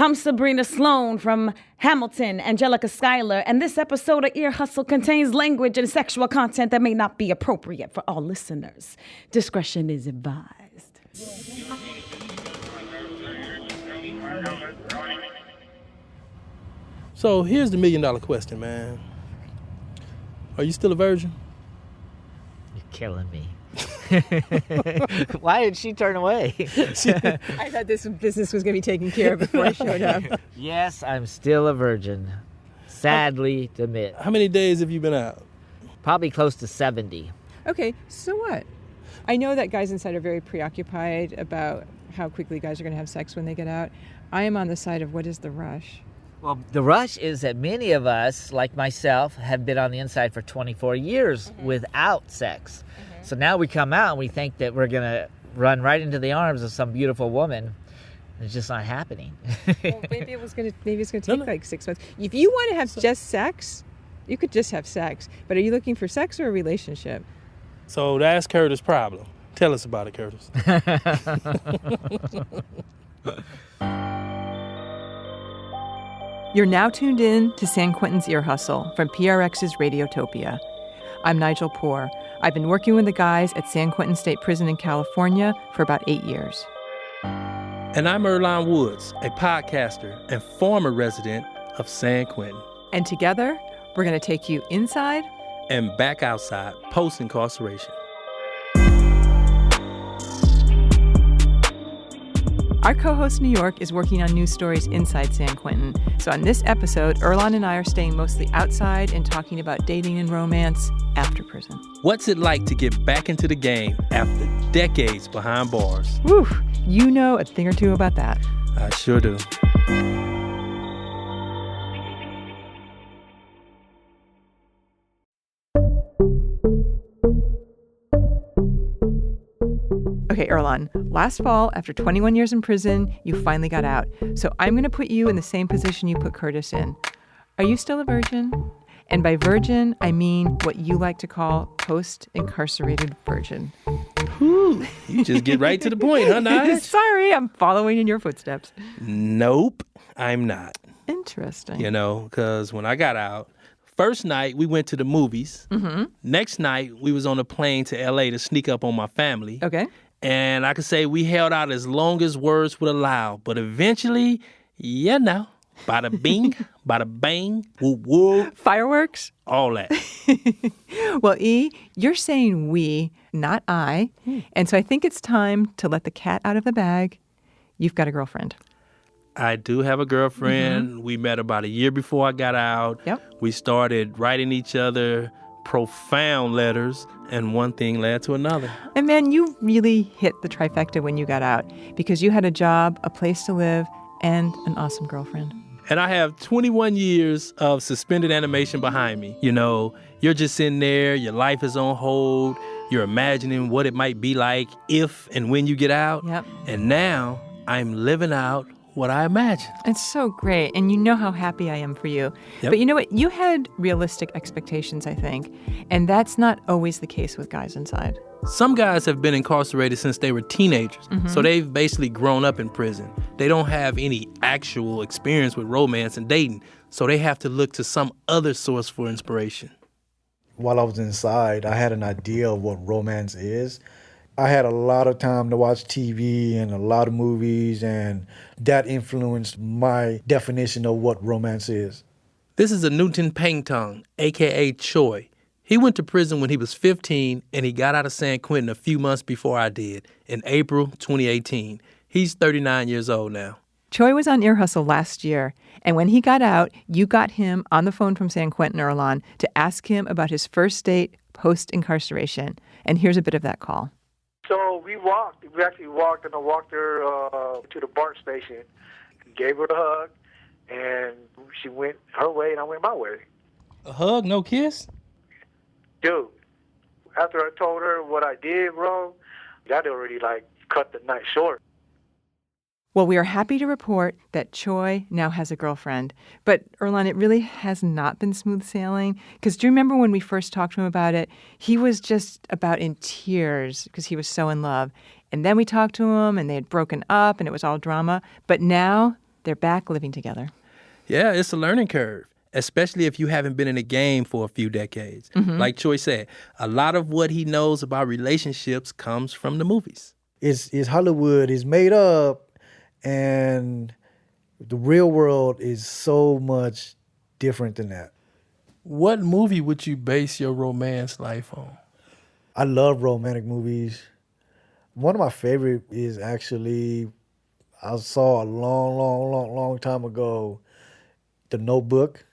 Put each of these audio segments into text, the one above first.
I'm Sabrina Sloan from Hamilton, Angelica Schuyler, and this episode of Ear Hustle contains language and sexual content that may not be appropriate for all listeners. Discretion is advised. So here's the $1,000,000 question, man. Are you still a virgin? You're killing me. Why did she turn away? I thought this business was going to be taken care of before I showed up. Yes, I'm still a virgin. Sadly to admit. How many days have you been out? Probably close to 70. Okay, so what? I know that guys inside are very preoccupied about how quickly guys are going to have sex when they get out. I am on the side of what is the rush? Well, the rush is that many of us, like myself, have been on the inside for 24 years without sex. So now we come out and we think that we're going to run right into the arms of some beautiful woman. It's just not happening. Well, maybe it's going to take like 6 months. If you want to have just sex, you could just have sex. But are you looking for sex or a relationship? So that's Curtis' problem. Tell us about it, Curtis. You're now tuned in to San Quentin's Ear Hustle from PRX's Radiotopia. I'm Nigel Poor. I've been working with the guys at San Quentin State Prison in California for about 8 years. And I'm Earlonne Woods, a podcaster and former resident of San Quentin. And together, we're going to take you inside and back outside post-incarceration. Our co-host New York is working on news stories inside San Quentin. So on this episode, Earlonne and I are staying mostly outside and talking about dating and romance after prison. What's it like to get back into the game after decades behind bars? Whew, you know a thing or two about that. I sure do. Okay, Earlonne, last fall, after 21 years in prison, you finally got out. So I'm going to put you in the same position you put Curtis in. Are you still a virgin? And by virgin, I mean what you like to call post-incarcerated virgin. Ooh, you just get right to the point, huh, Nige? Sorry, I'm following in your footsteps. Nope, I'm not. Interesting. You know, because when I got out, first night we went to the movies. Mm-hmm. Next night we was on a plane to L.A. to sneak up on my family. Okay. And I could say we held out as long as words would allow. But eventually, you know, bada bing, bada bang, whoop whoop. Fireworks? All that. Well, E, you're saying we, not I. And so I think it's time to let the cat out of the bag. You've got a girlfriend. I do have a girlfriend. Mm-hmm. We met about a year before I got out. Yep. We started writing each other profound letters, and one thing led to another. And man, you really hit the trifecta when you got out because you had a job, a place to live, and an awesome girlfriend. And I have 21 years of suspended animation behind me. You know, you're just sitting there, your life is on hold, you're imagining what it might be like if and when you get out. Yep. And now I'm living out what I imagined. It's so great. And you know how happy I am for you. Yep. But you know what? You had realistic expectations, I think. And that's not always the case with guys inside. Some guys have been incarcerated since they were teenagers. Mm-hmm. So they've basically grown up in prison. They don't have any actual experience with romance and dating. So they have to look to some other source for inspiration. While I was inside, I had an idea of what romance is. I had a lot of time to watch TV and a lot of movies, and that influenced my definition of what romance is. This is a Newton Pangtong, a.k.a. Choi. He went to prison when he was 15, and he got out of San Quentin a few months before I did, in April 2018. He's 39 years old now. Choi was on Ear Hustle last year, and when he got out, you got him on the phone from San Quentin, Earlonne, to ask him about his first date post-incarceration. And here's a bit of that call. So we walked. We actually walked, and I walked her to the BART station, gave her a hug, and she went her way, and I went my way. A hug, no kiss? Dude, after I told her what I did, bro, that already, cut the night short. Well, we are happy to report that Choi now has a girlfriend. But, Earlonne, it really has not been smooth sailing. Because do you remember when we first talked to him about it? He was just about in tears because he was so in love. And then we talked to him, and they had broken up, and it was all drama. But now they're back living together. Yeah, it's a learning curve, especially if you haven't been in a game for a few decades. Like Choi said, a lot of what he knows about relationships comes from the movies. It's Hollywood is made up, and the real world is so much different than that. What movie would you base your romance life on? I love romantic movies. One of my favorite is actually, I saw a long time ago, The Notebook.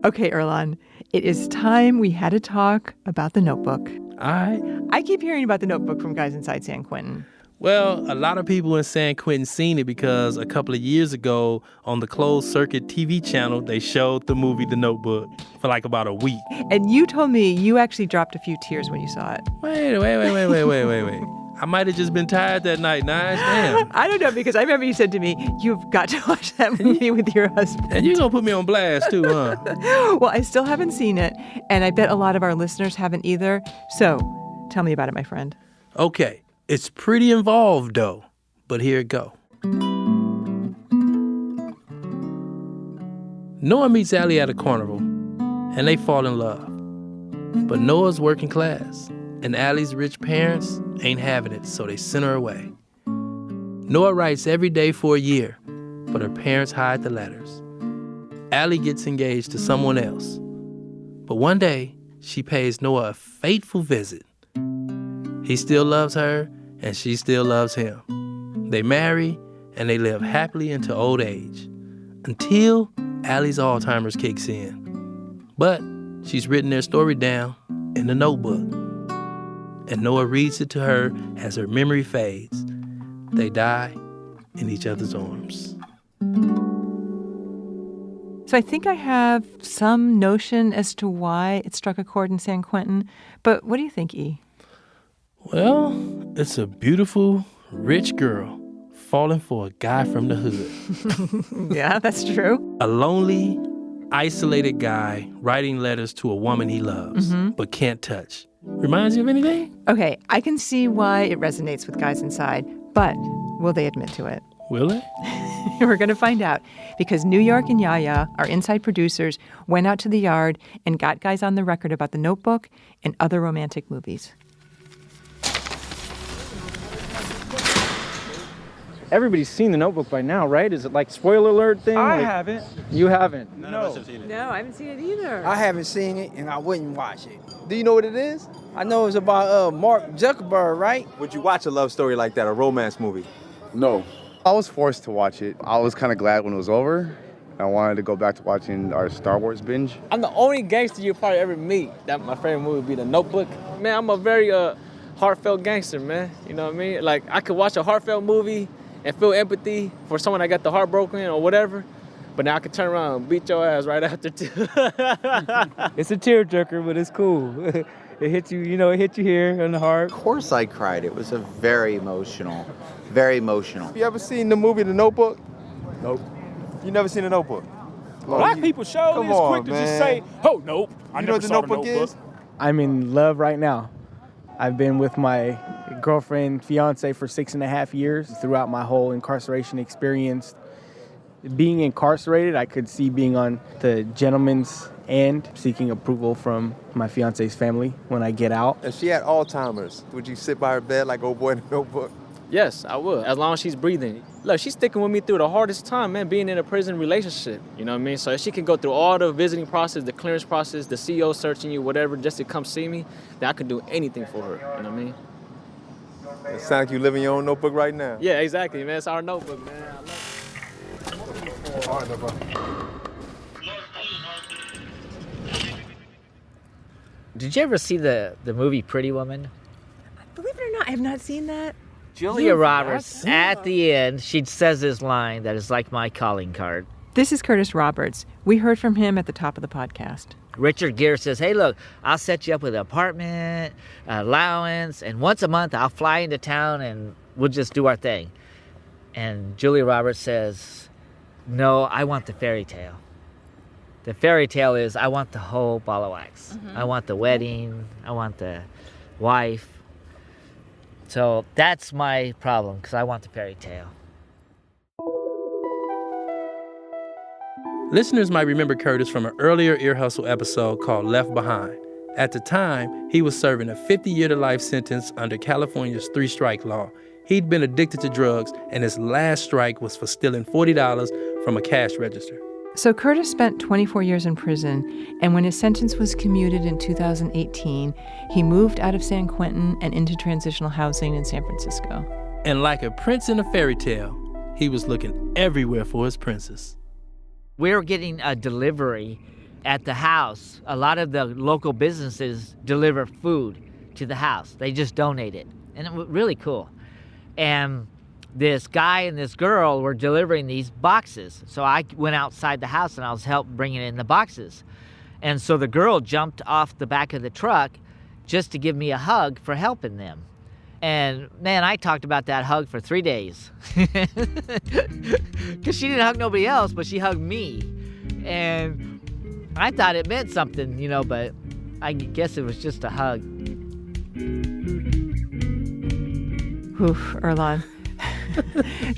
Okay, Erlan, it is time we had a talk about The Notebook. I keep hearing about The Notebook from guys inside San Quentin. Well, a lot of people in San Quentin seen it because a couple of years ago on the closed circuit TV channel, they showed the movie The Notebook for like about a week. And you told me you actually dropped a few tears when you saw it. Wait. I might have just been tired that night, Nige. Damn. I don't know, because I remember you said to me, you've got to watch that movie with your husband. And you're going to put me on blast too, huh? Well, I still haven't seen it, and I bet a lot of our listeners haven't either. So tell me about it, my friend. Okay. It's pretty involved, though. But here it go. Noah meets Allie at a carnival, and they fall in love. But Noah's working class, and Allie's rich parents ain't having it, so they send her away. Noah writes every day for a year, but her parents hide the letters. Allie gets engaged to someone else. But one day, she pays Noah a fateful visit. He still loves her, and she still loves him. They marry, and they live happily into old age, until Allie's Alzheimer's kicks in. But she's written their story down in the notebook, and Noah reads it to her as her memory fades. They die in each other's arms. So I think I have some notion as to why it struck a chord in San Quentin, but what do you think, E? Well, it's a beautiful, rich girl falling for a guy from the hood. Yeah, that's true. A lonely, isolated guy writing letters to a woman he loves, but can't touch. Reminds you of anything? Okay, I can see why it resonates with guys inside, but will they admit to it? Will it? We're going to find out, because New York and Yaya, our inside producers, went out to the yard and got guys on the record about The Notebook and other romantic movies. Everybody's seen The Notebook by now, right? Is it like spoiler alert thing? I Like, haven't. You haven't? No. No, I haven't seen it either. I haven't seen it, and I wouldn't watch it. Do you know what it is? I know it's about Mark Zuckerberg, right? Would you watch a love story like that, a romance movie? No. I was forced to watch it. I was kind of glad when it was over. I wanted to go back to watching our Star Wars binge. I'm the only gangster you'll probably ever meet. That my favorite movie would be The Notebook. Man, I'm a very heartfelt gangster, man. You know what I mean? Like, I could watch a heartfelt movie and feel empathy for someone that got the heart broken or whatever, but now I could turn around and beat your ass right after too. It's a tearjerker, but it's cool. It hits you, it hit you here in the heart. Of course I cried. It was a very emotional. You ever seen the movie The Notebook? Nope. You never seen The Notebook? Black people surely is quick to just say, oh, nope. I never saw The Notebook is? I'm in love right now. I've been with my girlfriend, fiance for 6.5 years throughout my whole incarceration experience. Being incarcerated, I could see being on the gentleman's end, seeking approval from my fiance's family when I get out. If she had Alzheimer's, would you sit by her bed like old boy in The Notebook? Yes, I would, as long as she's breathing. Look, she's sticking with me through the hardest time, man, being in a prison relationship. You know what I mean? So if she can go through all the visiting process, the clearance process, the CO searching you, whatever, just to come see me, then I could do anything for her. You know what I mean? It sounds like you live in your own notebook right now. Yeah, exactly, man. It's our notebook, man. I love it. All right, no problem. Did you ever see the movie Pretty Woman? Believe it or not, I have not seen that. Julia Roberts, at the end, she says this line that is like my calling card. This is Curtis Roberts. We heard from him at the top of the podcast. Richard Gere says, hey, look, I'll set you up with an apartment, allowance, and once a month I'll fly into town and we'll just do our thing. And Julia Roberts says, no, I want the fairy tale. The fairy tale is I want the whole ball of wax. I want the wedding. I want the wife. So that's my problem, because I want the fairy tale. Listeners might remember Curtis from an earlier Ear Hustle episode called Left Behind. At the time, he was serving a 50-year-to-life sentence under California's 3-strike law. He'd been addicted to drugs, and his last strike was for stealing $40 from a cash register. So Curtis spent 24 years in prison, and when his sentence was commuted in 2018, he moved out of San Quentin and into transitional housing in San Francisco. And like a prince in a fairy tale, he was looking everywhere for his princess. We were getting a delivery at the house. A lot of the local businesses deliver food to the house. They just donate it. And it was really cool. And this guy and this girl were delivering these boxes. So I went outside the house and I was helping bringing in the boxes. And so the girl jumped off the back of the truck just to give me a hug for helping them. And man, I talked about that hug for 3 days. Because she didn't hug nobody else, but she hugged me. And I thought it meant something, but I guess it was just a hug. Oof, Earlonne.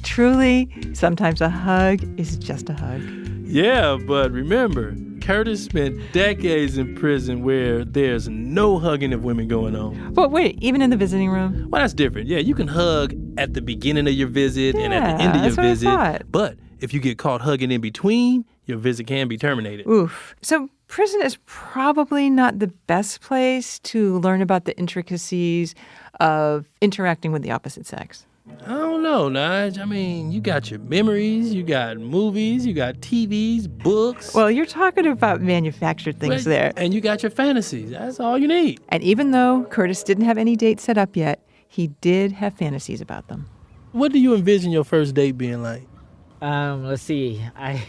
Truly, sometimes a hug is just a hug. Yeah, but remember, Curtis spent decades in prison where there's no hugging of women going on. But wait, even in the visiting room? Well, that's different. Yeah, you can hug at the beginning of your visit and at the end of your visit. But if you get caught hugging in between, your visit can be terminated. Oof. So prison is probably not the best place to learn about the intricacies of interacting with the opposite sex. I don't know, Nige. I mean, you got your memories, you got movies, you got TVs, books. Well, you're talking about manufactured things there. And you got your fantasies. That's all you need. And even though Curtis didn't have any dates set up yet, he did have fantasies about them. What do you envision your first date being like? Let's see. I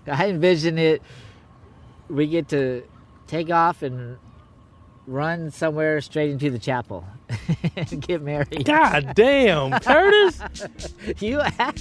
envision it. We get to take off and run somewhere straight into the chapel and get married. God damn, Curtis! You asked.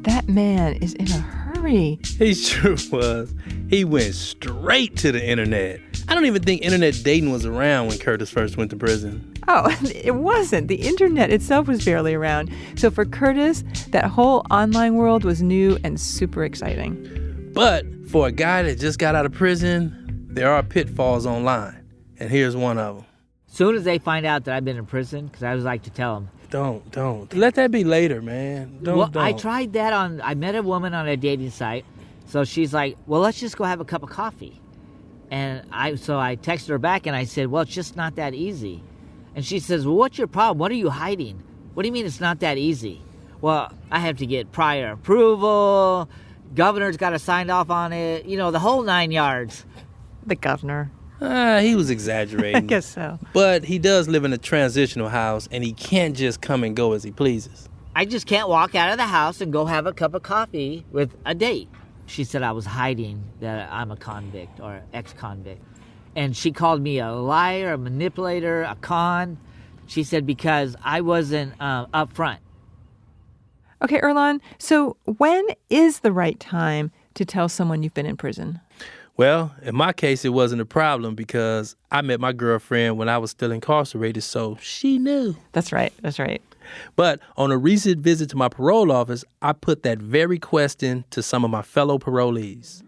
That man is in a hurry. He sure was. He went straight to the internet. I don't even think internet dating was around when Curtis first went to prison. Oh, it wasn't. The internet itself was barely around. So for Curtis, that whole online world was new and super exciting. But for a guy that just got out of prison, there are pitfalls online. And here's one of them. Soon as they find out that I've been in prison, because I always like to tell them. Don't. Let that be later, man. Don't. I tried that I met a woman on a dating site. So she's like, well, let's just go have a cup of coffee. And I texted her back and I said, well, it's just not that easy. And she says, well, what's your problem? What are you hiding? What do you mean it's not that easy? Well, I have to get prior approval. Governor's got to sign off on it. The whole 9 yards. The governor. He was exaggerating. I guess so. But he does live in a transitional house, and he can't just come and go as he pleases. I just can't walk out of the house and go have a cup of coffee with a date. She said I was hiding that I'm a convict or ex-convict. And she called me a liar, a manipulator, a con. She said because I wasn't up front. Okay, Earlonne, so when is the right time to tell someone you've been in prison? Well, in my case, it wasn't a problem because I met my girlfriend when I was still incarcerated, so she knew. That's right. But on a recent visit to my parole office, I put that very question to some of my fellow parolees.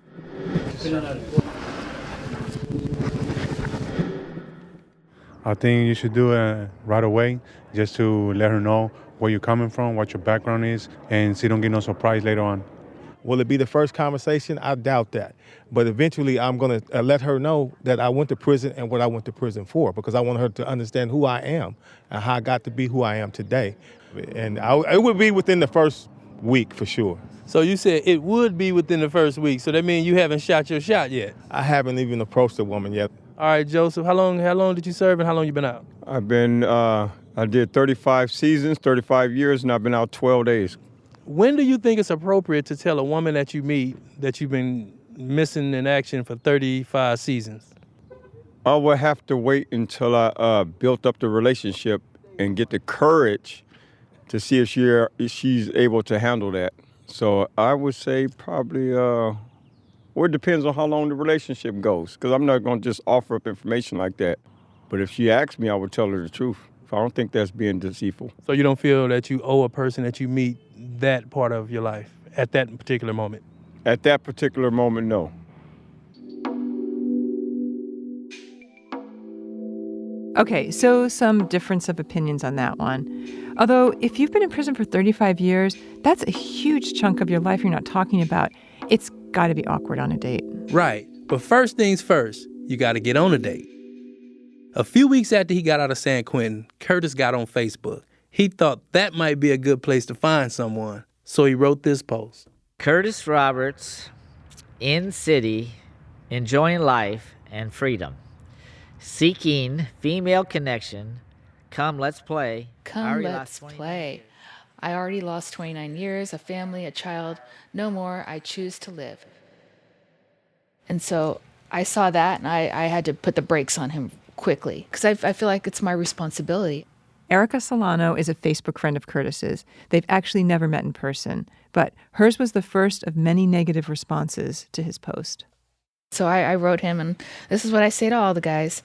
I think you should do it right away just to let her know where you're coming from, what your background is, and so you don't get no surprise later on. Will it be the first conversation? I doubt that. But eventually I'm going to let her know that I went to prison and what I went to prison for, because I want her to understand who I am and how I got to be who I am today. And it would be within the first week for sure. So you said it would be within the first week, so that means you haven't shot your shot yet? I haven't even approached a woman yet. All right, Joseph, how long did you serve and how long you been out? I did 35 seasons, 35 years, and I've been out 12 days. When do you think it's appropriate to tell a woman that you meet that you've been missing in action for 35 seasons? I will have to wait until I built up the relationship and get the courage to see if she's able to handle that. So I would say probably, it depends on how long the relationship goes, because I'm not going to just offer up information like that. But if she asked me, I would tell her the truth. I don't think that's being deceitful. So you don't feel that you owe a person that you meet that part of your life at that particular moment? At that particular moment, no. Okay, so some difference of opinions on that one. Although, if you've been in prison for 35 years, that's a huge chunk of your life you're not talking about. It's got to be awkward on a date. Right. But first things first, you got to get on a date. A few weeks after he got out of San Quentin, Curtis got on Facebook. He thought that might be a good place to find someone, so he wrote this post. Curtis Roberts, in city, enjoying life and freedom. Seeking female connection. Come, let's play. Come, let's play. I already lost 29 years, a family, a child. No more, I choose to live. And so I saw that, and I had to put the brakes on him quickly, because I feel like it's my responsibility. Erica Solano is a Facebook friend of Curtis's. They've actually never met in person, but hers was the first of many negative responses to his post. So I wrote him, and this is what I say to all the guys.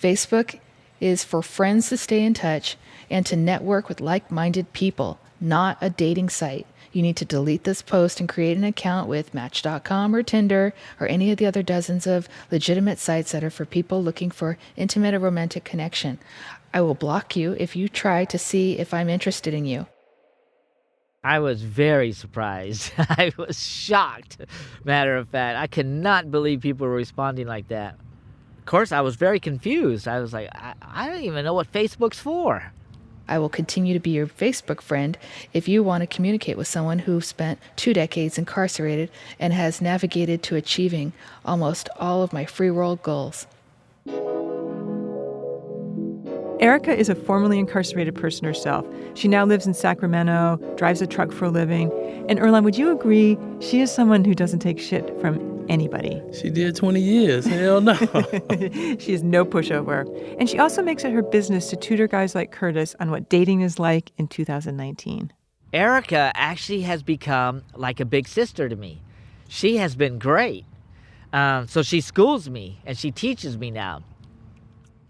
Facebook is for friends to stay in touch and to network with like-minded people, not a dating site. You need to delete this post and create an account with Match.com or Tinder or any of the other dozens of legitimate sites that are for people looking for intimate or romantic connection. I will block you if you try to see if I'm interested in you. I was very surprised. I was shocked, matter of fact. I could not believe people were responding like that. Of course, I was very confused. I was like, I don't even know what Facebook's for. I will continue to be your Facebook friend if you want to communicate with someone who spent 2 decades incarcerated and has navigated to achieving almost all of my free world goals. Erica is a formerly incarcerated person herself. She now lives in Sacramento, drives a truck for a living. And Earlonne, would you agree she is someone who doesn't take shit from anybody? She did 20 years. Hell no. She is no pushover. And she also makes it her business to tutor guys like Curtis on what dating is like in 2019. Erica actually has become like a big sister to me. She has been great. So she schools me and she teaches me now.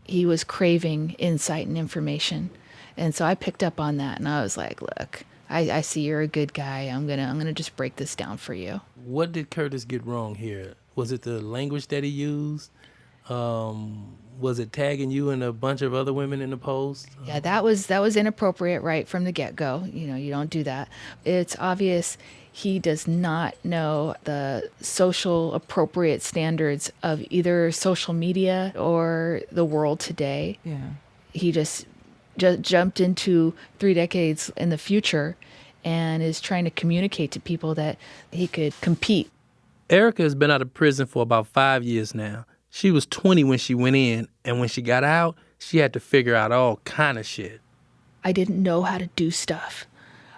He was craving insight and information. And so I picked up on that, and I was like, look, I see you're a good guy. I'm gonna just break this down for you. What did Curtis get wrong here? Was it the language that he used? Was it tagging you and a bunch of other women in the post? Yeah, that was inappropriate right from the get-go. You know, you don't do that. It's obvious he does not know the social appropriate standards of either social media or the world today. Yeah. He just jumped into 3 decades in the future and is trying to communicate to people that he could compete. Erica has been out of prison for about 5 years now. She was 20 when she went in, and when she got out, she had to figure out all kind of shit. I didn't know how to do stuff.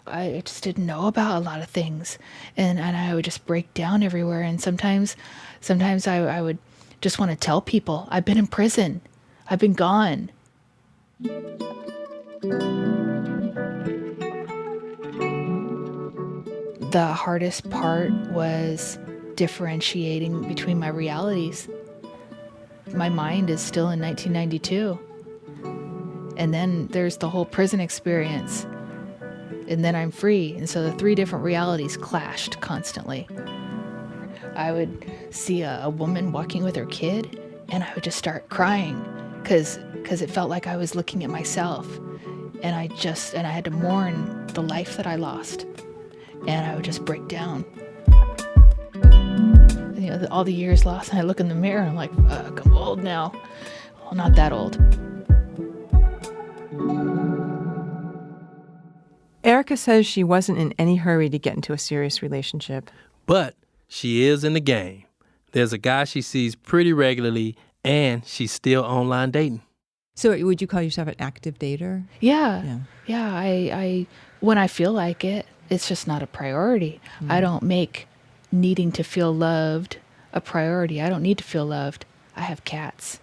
I just didn't know about a lot of things. And I would just break down everywhere. And sometimes I would just want to tell people, I've been in prison. I've been gone. The hardest part was differentiating between my realities. My mind is still in 1992. And then there's the whole prison experience. And then I'm free. And so the 3 different realities clashed constantly. I would see a woman walking with her kid, and I would just start crying because it felt like I was looking at myself. And I had to mourn the life that I lost. And I would just break down. You know, all the years lost, and I look in the mirror and I'm like, fuck, I'm old now. Well, not that old. Erica says she wasn't in any hurry to get into a serious relationship. But she is in the game. There's a guy she sees pretty regularly, and she's still online dating. So would you call yourself an active dater? Yeah. I when I feel like it, it's just not a priority. I don't make needing to feel loved a priority. I don't need to feel loved. I have cats.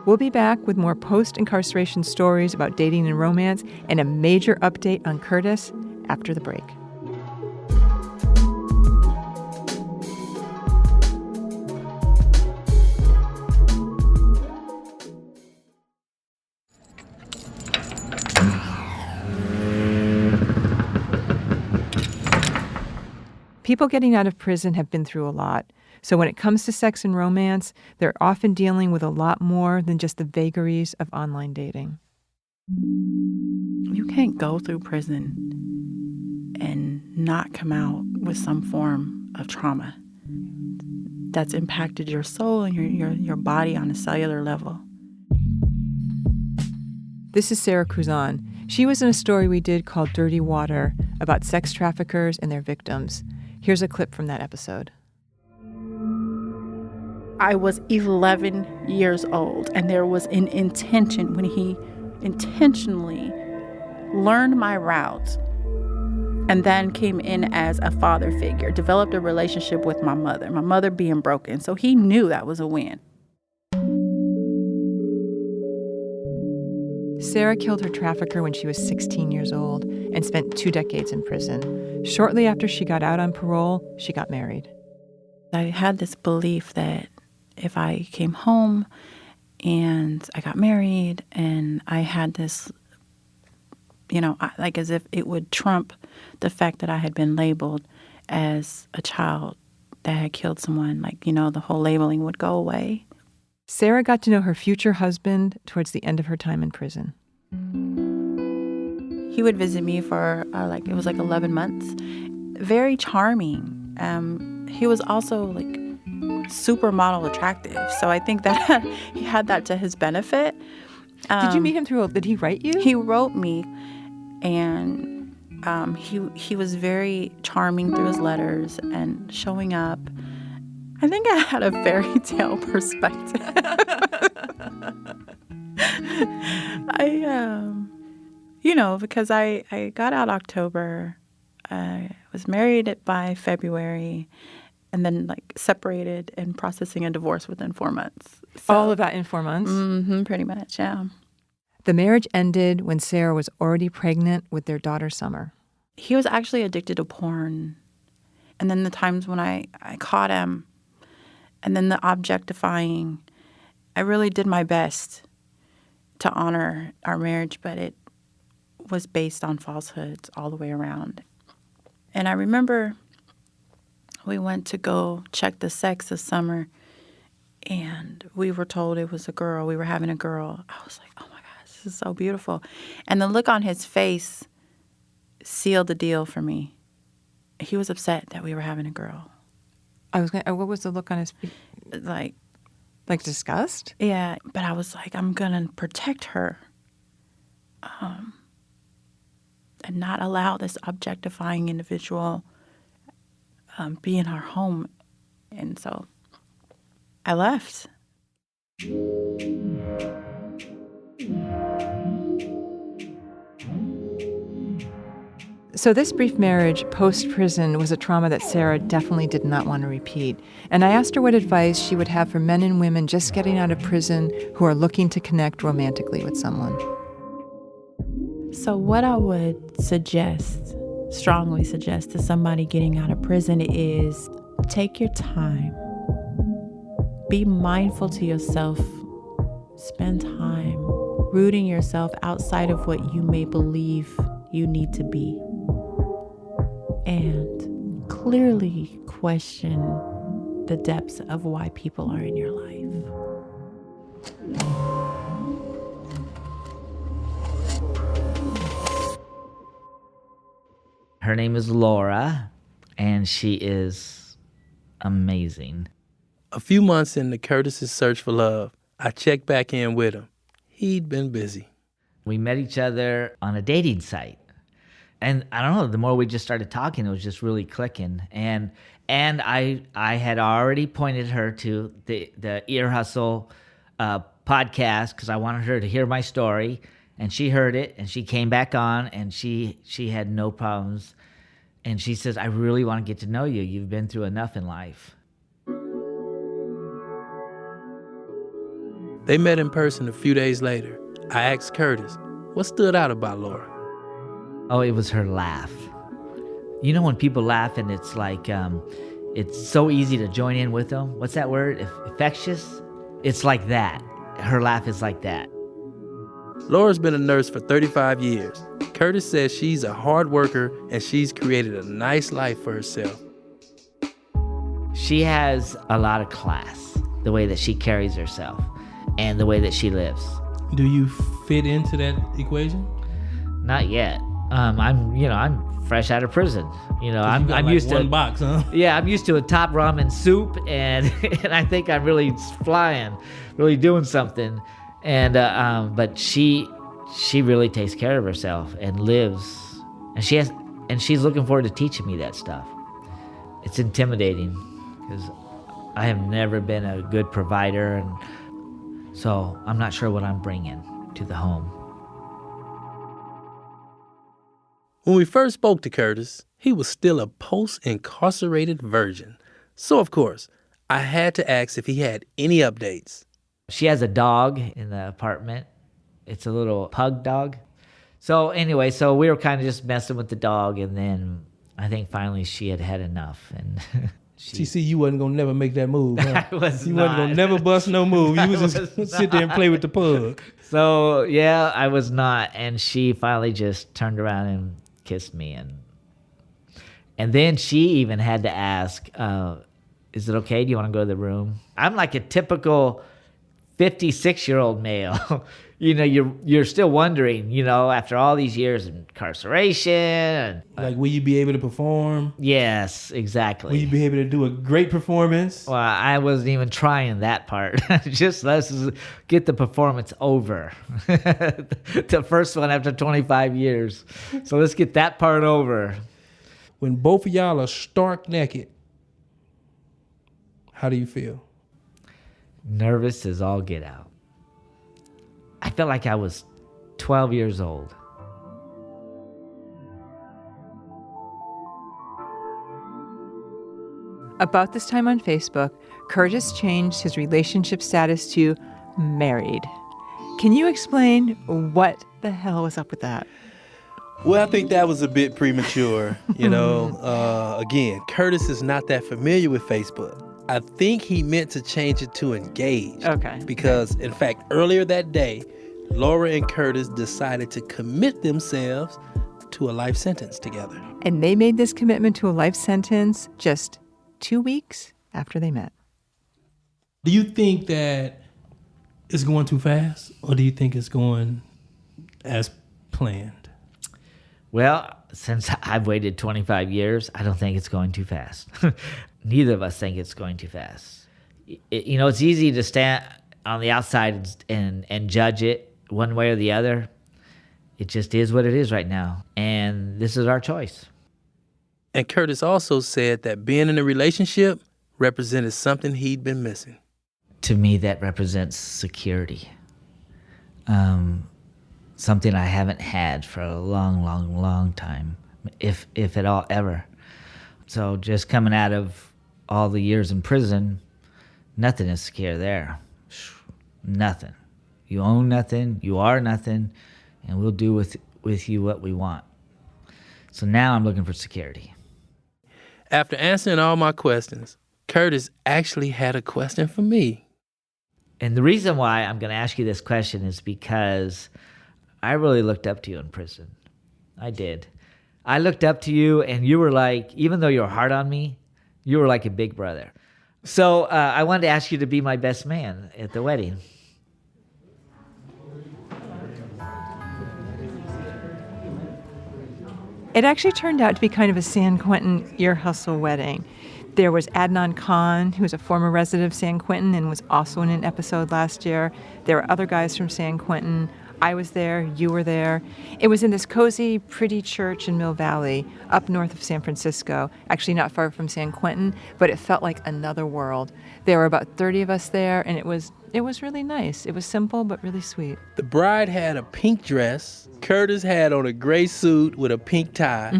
We'll be back with more post-incarceration stories about dating and romance and a major update on Curtis after the break. People getting out of prison have been through a lot. So when it comes to sex and romance, they're often dealing with a lot more than just the vagaries of online dating. You can't go through prison and not come out with some form of trauma that's impacted your soul and your body on a cellular level. This is Sarah Cruzan. She was in a story we did called Dirty Water about sex traffickers and their victims. Here's a clip from that episode. I was 11 years old, and there was an intention when he intentionally learned my route and then came in as a father figure, developed a relationship with my mother being broken. So he knew that was a win. Sarah killed her trafficker when she was 16 years old and spent 2 decades in prison. Shortly after she got out on parole, she got married. I had this belief that if I came home and I got married and I had this, like as if it would trump the fact that I had been labeled as a child that had killed someone, the whole labeling would go away. Sarah got to know her future husband towards the end of her time in prison. He would visit me for, it was 11 months. Very charming. He was also, supermodel attractive. So I think that he had that to his benefit. Did you meet him did he write you? He wrote me, and he was very charming through his letters and showing up. I think I had a fairy tale perspective. Because I got out October, I was married by February, and then separated and processing a divorce within 4 months. So, all of that in 4 months? Mm-hmm, pretty much, yeah. The marriage ended when Sarah was already pregnant with their daughter, Summer. He was actually addicted to porn. And then the times when I caught him, and then the objectifying, I really did my best to honor our marriage, but it was based on falsehoods all the way around. And I remember we went to go check the sex of Summer, and we were told it was a girl. We were having a girl. I was like, oh my gosh, this is so beautiful. And the look on his face sealed the deal for me. He was upset that we were having a girl. What was the look on his face? Like disgust? Yeah, but I was like, I'm going to protect her and not allow this objectifying individual be in our home. And so I left. So this brief marriage post-prison was a trauma that Sarah definitely did not want to repeat. And I asked her what advice she would have for men and women just getting out of prison who are looking to connect romantically with someone. So what I would strongly suggest to somebody getting out of prison is take your time. Be mindful to yourself. Spend time rooting yourself outside of what you may believe you need to be. And clearly question the depths of why people are in your life. Her name is Laura, and she is amazing. A few months into Curtis's search for love, I checked back in with him. He'd been busy. We met each other on a dating site. And I don't know, the more we just started talking, it was just really clicking. And I had already pointed her to the Ear Hustle podcast because I wanted her to hear my story. And she heard it, and she came back on, and she had no problems. And she says, I really want to get to know you. You've been through enough in life. They met in person a few days later. I asked Curtis, what stood out about Laura? Oh, it was her laugh. You know when people laugh and it's like, it's so easy to join in with them? What's that word? Infectious? It's like that. Her laugh is like that. Laura's been a nurse for 35 years. Curtis says she's a hard worker and she's created a nice life for herself. She has a lot of class, the way that she carries herself and the way that she lives. Do you fit into that equation? Not yet. I'm fresh out of prison. I'm like used to one box, huh? Yeah, I'm used to a top ramen soup, and and I think I'm really flying, really doing something. And but she really takes care of herself and lives, and she's looking forward to teaching me that stuff. It's intimidating because I have never been a good provider, and so I'm not sure what I'm bringing to the home. When we first spoke to Curtis, he was still a post-incarcerated virgin. So, of course, I had to ask if he had any updates. She has a dog in the apartment. It's a little pug dog. So anyway, we were kind of just messing with the dog, and then I think finally she had had enough. And She see you wasn't going to never make that move, huh? I was You not. wasn't going to never bust no move. You was just sit there and play with the pug. So, yeah, I was not. And she finally just turned around and kissed me. And then she even had to ask, is it okay? Do you want to go to the room? I'm like a typical 56-year-old male. You're still wondering, after all these years of incarceration. Like, will you be able to perform? Yes, exactly. Will you be able to do a great performance? Well, I wasn't even trying that part. Just let's get the performance over. The first one after 25 years. So let's get that part over. When both of y'all are stark naked, how do you feel? Nervous as all get out. I felt like I was 12 years old. About this time on Facebook, Curtis changed his relationship status to married. Can you explain what the hell was up with that? Well, I think that was a bit premature. Again, Curtis is not that familiar with Facebook. I think he meant to change it to engaged. Okay. Because, in fact, earlier that day, Laura and Curtis decided to commit themselves to a life sentence together. And they made this commitment to a life sentence just 2 weeks after they met. Do you think that it's going too fast, or do you think it's going as planned? Well, since I've waited 25 years, I don't think it's going too fast. Neither of us think it's going too fast. It's easy to stand on the outside and judge it one way or the other. It just is what it is right now. And this is our choice. And Curtis also said that being in a relationship represented something he'd been missing. To me, that represents security. Something I haven't had for a long, long, long time, if at all, ever. So just coming out of all the years in prison, nothing is secure there. Nothing. You own nothing, you are nothing, and we'll do with you what we want. So now I'm looking for security. After answering all my questions, Curtis actually had a question for me. And the reason why I'm going to ask you this question is because I really looked up to you in prison. I did. I looked up to you, and you were like, even though you were hard on me, you were like a big brother. So I wanted to ask you to be my best man at the wedding. It actually turned out to be kind of a San Quentin ear hustle wedding. There was Adnan Khan, who was a former resident of San Quentin and was also in an episode last year. There were other guys from San Quentin. I was there, you were there. It was in this cozy, pretty church in Mill Valley, up north of San Francisco, actually not far from San Quentin, but it felt like another world. There were about 30 of us there, and it was really nice. It was simple, but really sweet. The bride had a pink dress, Curtis had on a gray suit with a pink tie,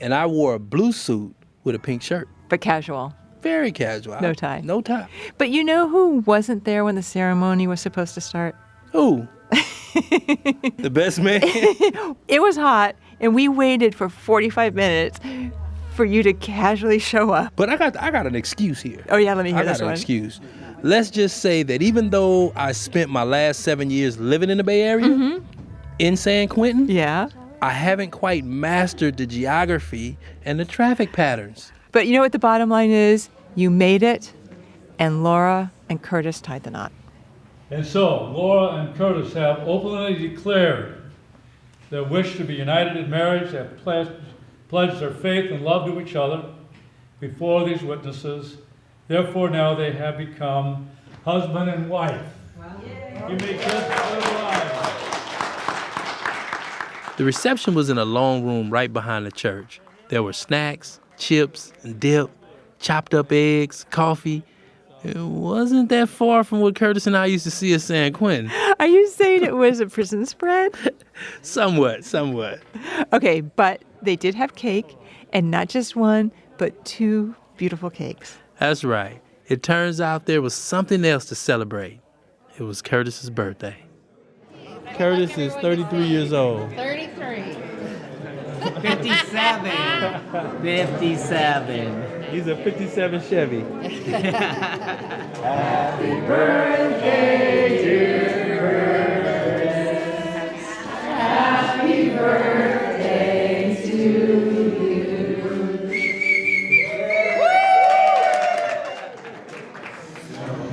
and I wore a blue suit with a pink shirt. But casual. Very casual. No tie. No tie. But you know who wasn't there when the ceremony was supposed to start? Who? The best man? It was hot, and we waited for 45 minutes for you to casually show up. But I got an excuse here. Oh, yeah, let me hear this I got one. an excuse. Let's just say that even though I spent my last 7 years living in the Bay Area, in San Quentin, I haven't quite mastered the geography and the traffic patterns. But you know what the bottom line is? You made it, and Laura and Curtis tied the knot. And so, Laura and Curtis have openly declared their wish to be united in marriage, have pledged their faith and love to each other before these witnesses. Therefore, now they have become husband and wife. You may kiss their wives. The reception was in a long room right behind the church. There were snacks, chips, and dip, chopped up eggs, coffee. It wasn't that far from what Curtis and I used to see at San Quentin. Are you saying it was a prison spread? Somewhat. Okay, but they did have cake, and not just one, but 2 beautiful cakes. That's right. It turns out there was something else to celebrate. It was Curtis's birthday. Curtis is 33 years old. 33. 57. 57. He's a 57 Chevy. Happy birthday, dear Curtis. Happy birthday to you.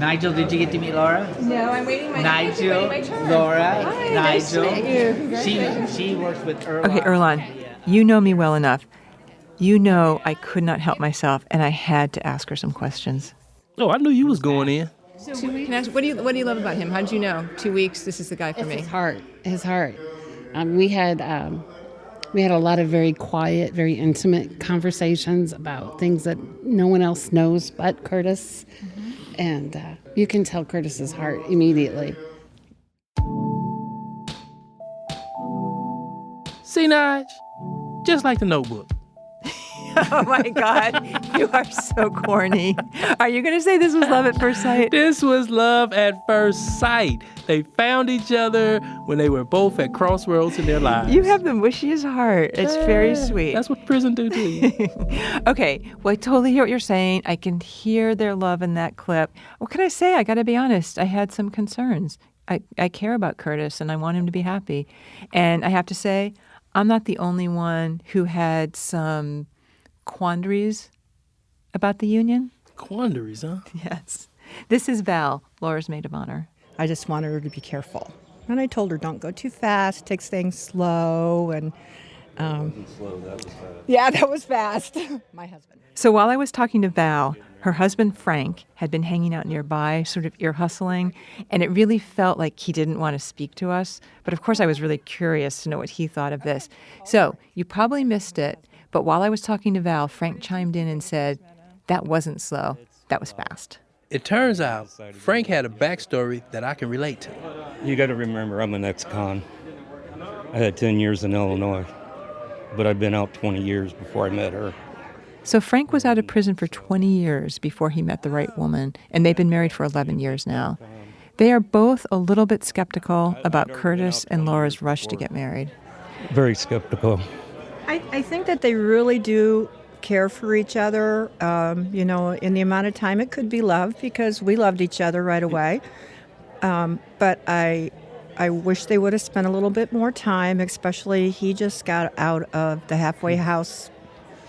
Nigel, did you get to meet Laura? No, I'm waiting my Nigel, my turn. Laura, Hi, Nigel. nice to meet you. Congratulations. She works with Erlon. Okay, Erlon, you know me well enough. You know I could not help myself, and I had to ask her some questions. Oh, I knew you was going in. So can I ask, what do you love about him? How did you know? 2 weeks. This is the guy for me. His heart. We had a lot of very quiet, very intimate conversations about things that no one else knows but Curtis, and you can tell Curtis's heart immediately. See, Nige? Just like the Notebook. Oh my God, you are so corny. Are you going to say this was love at first sight? This was love at first sight. They found each other when they were both at crossroads in their lives. You have the mushiest heart. It's very sweet. That's what prison do to you. Okay, well, I totally hear what you're saying. I can hear their love in that clip. What can I say? I got to be honest. I had some concerns. I care about Curtis, and I want him to be happy. And I have to say, I'm not the only one who had some quandaries about the union. Quandaries, huh? Yes. This is Val, Laura's maid of honor. I just wanted her to be careful. And I told her, don't go too fast, take things slow. And Slow, that was fast. yeah, that was fast. My husband. So while I was talking to Val, her husband, Frank, had been hanging out nearby, sort of ear hustling, and it really felt like he didn't want to speak to us. But of course, I was really curious to know what he thought of this. So you probably missed it, but while I was talking to Val, Frank chimed in and said, that wasn't slow, that was fast. It turns out Frank had a backstory that I can relate to. You got to remember, I'm an ex-con. I had 10 years in Illinois, but I've been out 20 years before I met her. So Frank was out of prison for 20 years before he met the right woman, and they've been married for 11 years now. They are both a little bit skeptical about Curtis and Laura's rush to get married. Very skeptical. I think that they really do care for each other. In the amount of time it could be love, because we loved each other right away. But I wish they would have spent a little bit more time, especially he just got out of the halfway house.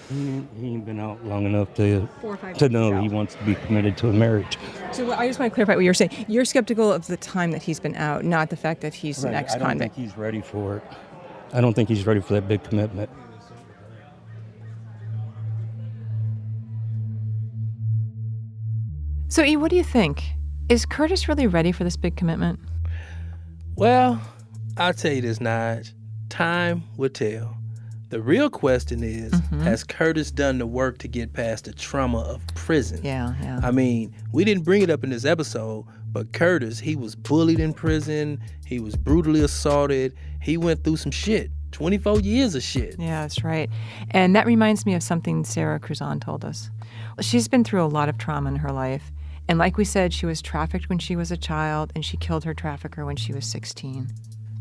He ain't been out long enough to 4 or 5 know years ago. he wants to be committed to a marriage. So I just want to clarify what you're saying. You're skeptical of the time that he's been out, not the fact that he's an I don't ex-convict. think he's ready for it. I don't think he's ready for that big commitment. So E, what do you think? Is Curtis really ready for this big commitment? Well, I'll tell you this, Nige. Time will tell. The real question is, has Curtis done the work to get past the trauma of prison? Yeah. I mean, we didn't bring it up in this episode, but Curtis, he was bullied in prison. He was brutally assaulted. He went through some shit. 24 years of shit. Yeah, that's right. And that reminds me of something Sarah Cruzan told us. She's been through a lot of trauma in her life. And like we said, she was trafficked when she was a child, and she killed her trafficker when she was 16.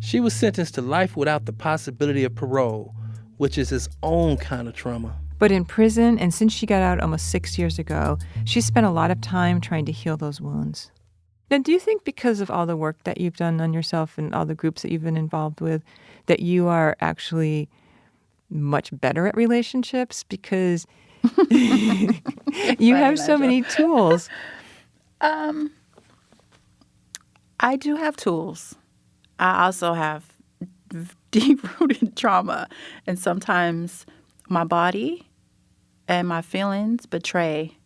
She was sentenced to life without the possibility of parole, which is its own kind of trauma. But in prison, and since she got out almost 6 years ago, she spent a lot of time trying to heal those wounds. Now, do you think because of all the work that you've done on yourself and all the groups that you've been involved with, that you are actually much better at relationships? Because You have so many tools. I do have tools. I also have deep-rooted trauma, and sometimes my body and my feelings betray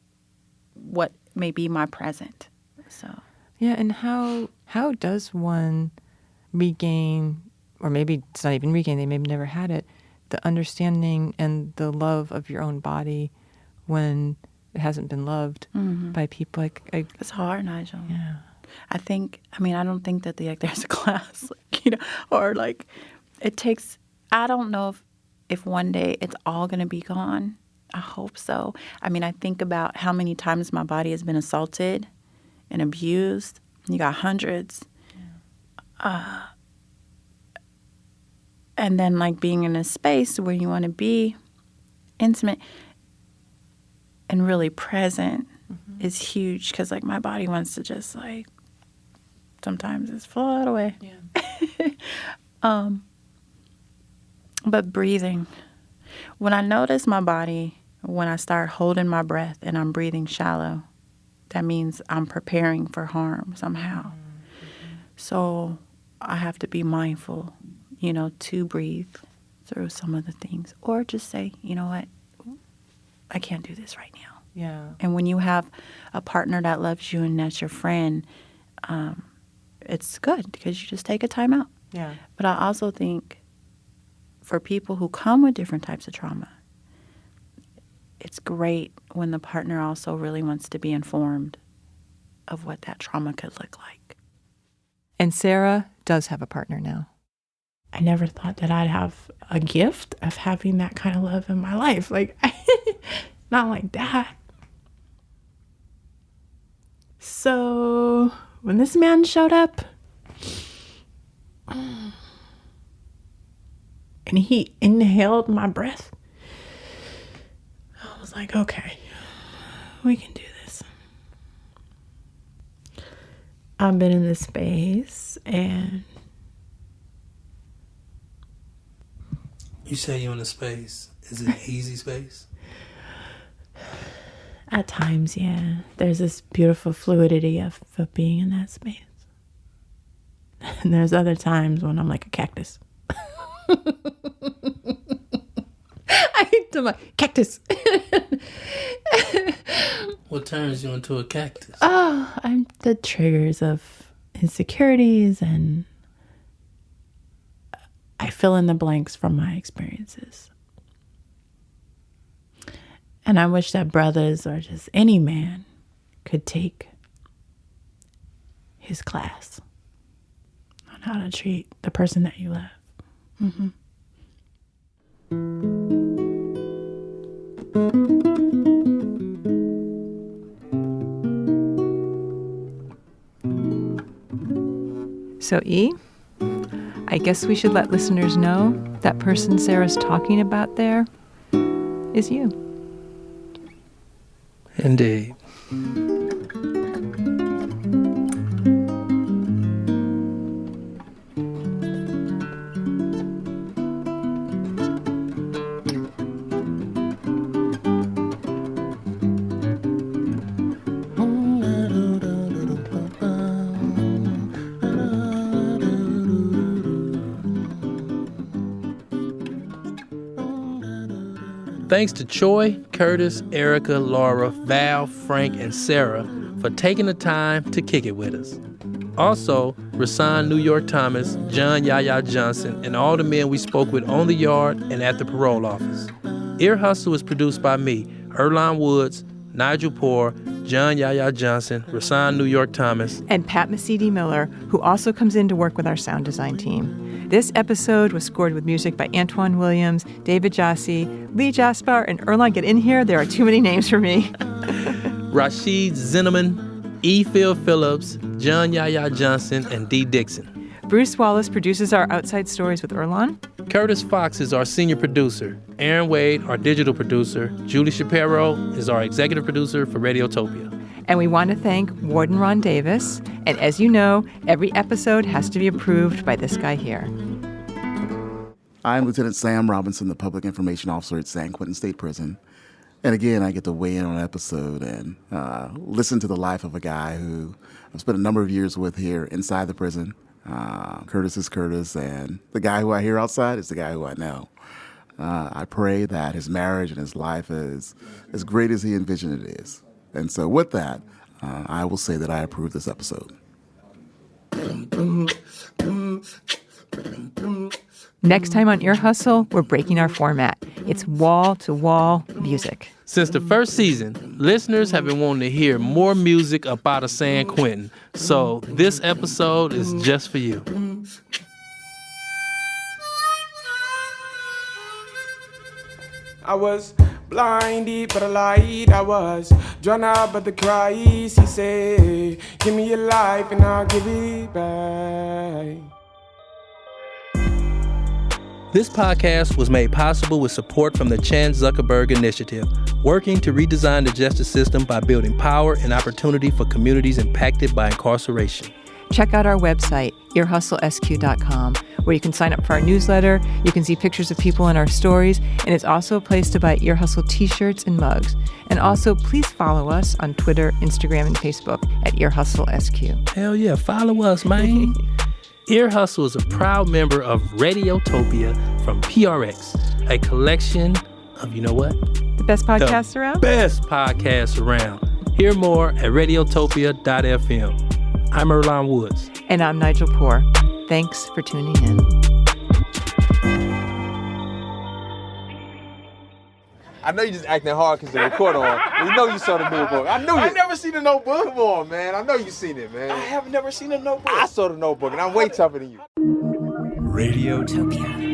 what may be my present. So Yeah, and how does one regain, or maybe it's not even regain, they may have never had it, the understanding and the love of your own body when it hasn't been loved by people? It's hard, Nigel. Yeah. I don't think that there's a class, or it takes, I don't know if one day it's all going to be gone. I hope so. I think about how many times my body has been assaulted and abused. You got hundreds. And then being in a space where you want to be intimate and really present is huge, because my body wants to just sometimes it's float away. But breathing. When I notice my body, when I start holding my breath and I'm breathing shallow, that means I'm preparing for harm somehow. So I have to be mindful, to breathe through some of the things, or just say, you know what, I can't do this right now. Yeah. And when you have a partner that loves you and that's your friend, it's good because you just take a time out. Yeah. But I also think for people who come with different types of trauma, it's great when the partner also really wants to be informed of what that trauma could look like. And Sarah does have a partner now. I never thought that I'd have a gift of having that kind of love in my life. Not like that. So when this man showed up and he inhaled my breath, I was like, okay, we can do this. I've been in this space, and You say you're in a space. Is it an easy space? at times, yeah, there's this beautiful fluidity of being in that space. And there's other times when I'm like a cactus. I hate to my cactus. What turns you into a cactus? I'm the triggers of insecurities, and I fill in the blanks from my experiences. And I wish that brothers or just any man could take his class on how to treat the person that you love. Mm-hmm. So, E, I guess we should let listeners know that person Sarah's talking about there is you. Indeed. Thanks to Troy, Curtis, Erica, Laura, Val, Frank, and Sarah for taking the time to kick it with us. Also, Rasan New York Thomas, John Yaya Johnson, and all the men we spoke with on the yard and at the parole office. Ear Hustle is produced by me, Earlonne Woods, Nigel Poor, John Yaya Johnson, Rasan New York Thomas, and Pat Mesiti-Miller, who also comes in to work with our sound design team. This episode was scored with music by Antoine Williams, David Jassy, Lee Jaspar, and Earlonne. Get in here. There are too many names for me. Rashid Zinneman, E. Phil Phillips, John Yaya Johnson, and D. Dixon. Bruce Wallace produces our Outside Stories with Earlonne. Curtis Fox is our senior producer. Aaron Wade, our digital producer. Julie Shapiro is our executive producer for Radiotopia. And we want to thank Warden Ron Davis. And as you know, every episode has to be approved by this guy here. I'm Lieutenant Sam Robinson, the Public Information Officer at San Quentin State Prison. And again, I get to weigh in on an episode and listen to the life of a guy who I've spent a number of years with here inside the prison. Curtis is Curtis, and the guy who I hear outside is the guy who I know. I pray that his marriage and his life is as great as he envisioned it is. And so with that, I will say that I approve this episode. Next time on Ear Hustle, we're breaking our format. It's wall-to-wall music. Since the first season, listeners have been wanting to hear more music up out of San Quentin. So this episode is just for you. I was blinded by the light, I was drawn out by the cries. He said, give me your life and I'll give it back. This podcast was made possible with support from the Chan Zuckerberg Initiative, working to redesign the justice system by building power and opportunity for communities impacted by incarceration. Check out our website, earhustlesq.com, where you can sign up for our newsletter, you can see pictures of people in our stories, and it's also a place to buy Ear Hustle t-shirts and mugs. And also, please follow us on Twitter, Instagram, and Facebook at Ear Hustle SQ. Hell yeah, follow us, man. Ear Hustle is a proud member of Radiotopia from PRX, a collection of, you know what? The best podcasts around? Best podcasts around. Hear more at radiotopia.fm. I'm Earlonne Woods. And I'm Nigel Poor. Thanks for tuning in. I know you just acting hard because the record on. We know you saw the Notebook. I knew it. I never seen the Notebook. Come on, man. I know you seen it, man. I have never seen a Notebook. I saw the Notebook, and I'm way tougher than you. Radiotopia.